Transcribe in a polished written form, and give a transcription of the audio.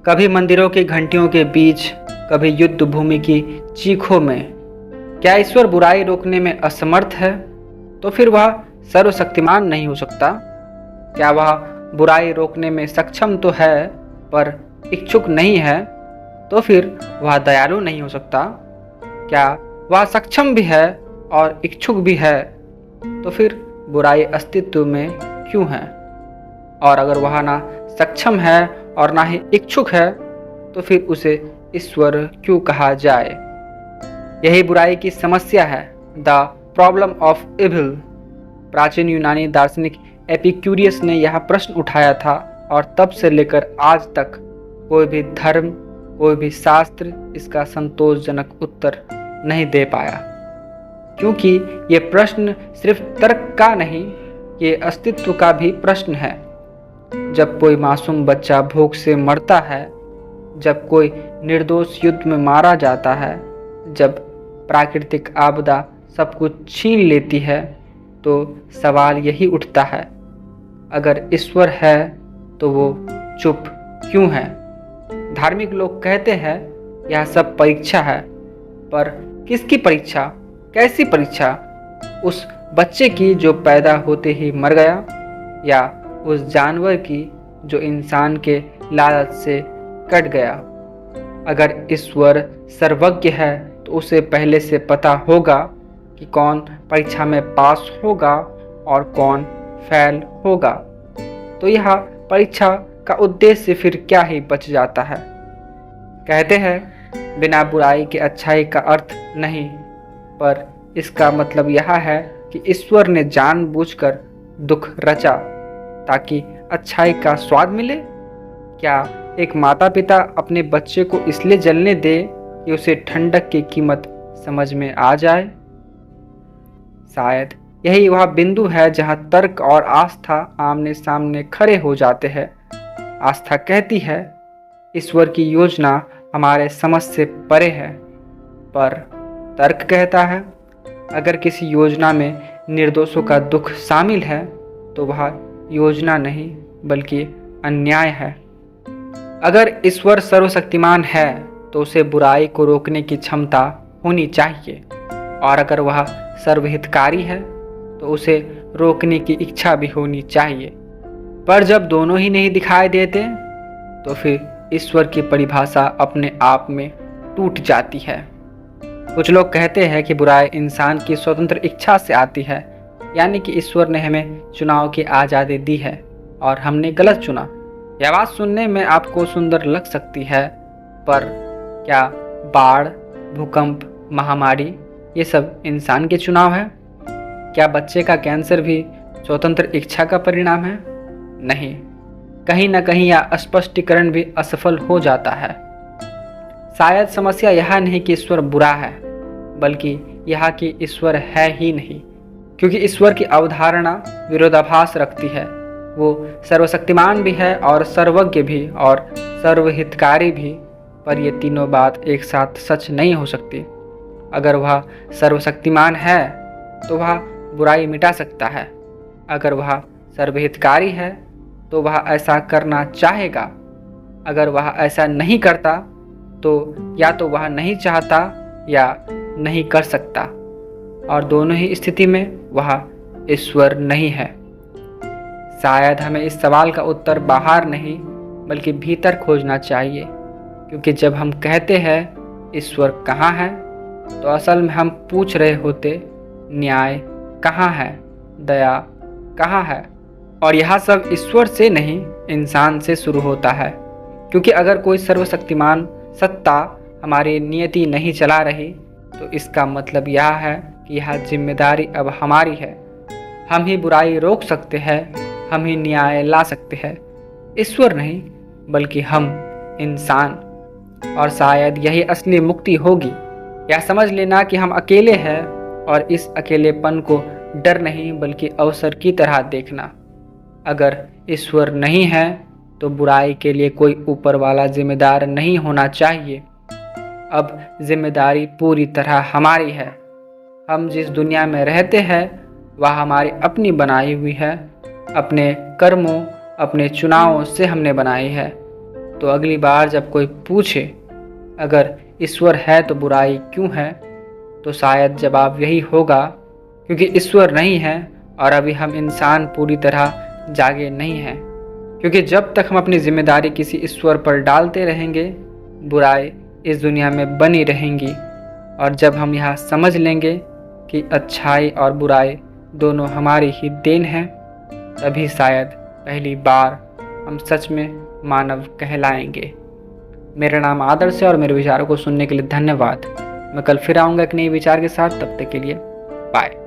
कभी मंदिरों की घंटियों के बीच, कभी युद्ध भूमि की चीखों में। क्या ईश्वर बुराई रोकने में असमर्थ है? तो फिर वह सर्वशक्तिमान नहीं हो सकता। क्या वह बुराई रोकने में सक्षम तो है पर इच्छुक नहीं है? तो फिर वह दयालु नहीं हो सकता। क्या वह सक्षम भी है और इच्छुक भी है? तो फिर बुराई अस्तित्व में क्यों है? और अगर वह ना सक्षम है और ना ही इच्छुक है तो फिर उसे ईश्वर क्यों कहा जाए? यही बुराई की समस्या है, द प्रॉब्लम ऑफ इविल। प्राचीन यूनानी दार्शनिक एपिक्यूरियस ने यह प्रश्न उठाया था और तब से लेकर आज तक कोई भी धर्म, कोई भी शास्त्र इसका संतोषजनक उत्तर नहीं दे पाया। क्योंकि ये प्रश्न सिर्फ तर्क का नहीं, ये अस्तित्व का भी प्रश्न है। जब कोई मासूम बच्चा भूख से मरता है, जब कोई निर्दोष युद्ध में मारा जाता है, जब प्राकृतिक आपदा सब कुछ छीन लेती है, तो सवाल यही उठता है, अगर ईश्वर है तो वो चुप क्यों है? धार्मिक लोग कहते हैं यह सब परीक्षा है, पर किसकी परीक्षा? कैसी परीक्षा? उस बच्चे की जो पैदा होते ही मर गया, या उस जानवर की जो इंसान के लालच से कट गया? अगर ईश्वर सर्वज्ञ है तो उसे पहले से पता होगा कि कौन परीक्षा में पास होगा और कौन फेल होगा। तो यह परीक्षा का उद्देश्य फिर क्या ही बच जाता है? कहते हैं बिना बुराई के अच्छाई का अर्थ नहीं, पर इसका मतलब यह है कि ईश्वर ने जानबूझकर दुख रचा ताकि अच्छाई का स्वाद मिले। क्या एक माता पिता अपने बच्चे को इसलिए जलने दे कि उसे ठंडक की कीमत समझ में आ जाए? शायद यही वह बिंदु है जहां तर्क और आस्था आमने सामने खड़े हो जाते हैं। आस्था कहती है ईश्वर की योजना हमारे समझ से परे है, पर तर्क कहता है अगर किसी योजना में निर्दोषों का दुख शामिल है तो वह योजना नहीं बल्कि अन्याय है। अगर ईश्वर सर्वशक्तिमान है तो उसे बुराई को रोकने की क्षमता होनी चाहिए, और अगर वह सर्वहितकारी है तो उसे रोकने की इच्छा भी होनी चाहिए। पर जब दोनों ही नहीं दिखाई देते तो फिर ईश्वर की परिभाषा अपने आप में टूट जाती है। कुछ लोग कहते हैं कि बुराई इंसान की स्वतंत्र इच्छा से आती है, यानी कि ईश्वर ने हमें चुनाव की आज़ादी दी है और हमने गलत चुना। यह बात सुनने में आपको सुंदर लग सकती है, पर क्या बाढ़, भूकंप, महामारी ये सब इंसान के चुनाव है? क्या बच्चे का कैंसर भी स्वतंत्र इच्छा का परिणाम है? नहीं, कहीं ना कहीं यह स्पष्टीकरण भी असफल हो जाता है। शायद समस्या यह नहीं कि ईश्वर बुरा है, बल्कि यह कि ईश्वर है ही नहीं, क्योंकि ईश्वर की अवधारणा विरोधाभास रखती है। वो सर्वशक्तिमान भी है और सर्वज्ञ भी और सर्वहितकारी भी, पर ये तीनों बात एक साथ सच नहीं हो सकती। अगर वह सर्वशक्तिमान है तो वह बुराई मिटा सकता है। अगर वह सर्वहितकारी है तो वह ऐसा करना चाहेगा। अगर वह ऐसा नहीं करता तो या तो वह नहीं चाहता या नहीं कर सकता, और दोनों ही स्थिति में वह ईश्वर नहीं है। शायद हमें इस सवाल का उत्तर बाहर नहीं बल्कि भीतर खोजना चाहिए, क्योंकि जब हम कहते हैं ईश्वर कहाँ है तो असल में हम पूछ रहे होते न्याय कहाँ है, दया कहाँ है। और यह सब ईश्वर से नहीं इंसान से शुरू होता है, क्योंकि अगर कोई सर्वशक्तिमान सत्ता हमारी नियति नहीं चला रही तो इसका मतलब यह है कि यह जिम्मेदारी अब हमारी है। हम ही बुराई रोक सकते हैं, हम ही न्याय ला सकते हैं, ईश्वर नहीं बल्कि हम इंसान। और शायद यही असली मुक्ति होगी, यह समझ लेना कि हम अकेले हैं और इस अकेलेपन को डर नहीं बल्कि अवसर की तरह देखना। अगर ईश्वर नहीं है तो बुराई के लिए कोई ऊपर वाला जिम्मेदार नहीं होना चाहिए। अब जिम्मेदारी पूरी तरह हमारी है। हम जिस दुनिया में रहते हैं वह हमारी अपनी बनाई हुई है, अपने कर्मों, अपने चुनावों से हमने बनाई है। तो अगली बार जब कोई पूछे अगर ईश्वर है तो बुराई क्यों है, तो शायद जवाब यही होगा क्योंकि ईश्वर नहीं है और अभी हम इंसान पूरी तरह जागे नहीं हैं। क्योंकि जब तक हम अपनी जिम्मेदारी किसी ईश्वर पर डालते रहेंगे, बुराई इस दुनिया में बनी रहेंगी। और जब हम यह समझ लेंगे कि अच्छाई और बुराई दोनों हमारी ही देन है, तभी शायद पहली बार हम सच में मानव कहलाएंगे। मेरा नाम आदर्श है और मेरे विचारों को सुनने के लिए धन्यवाद। मैं कल फिर आऊँगा एक नए विचार के साथ। तब तक के लिए बाय।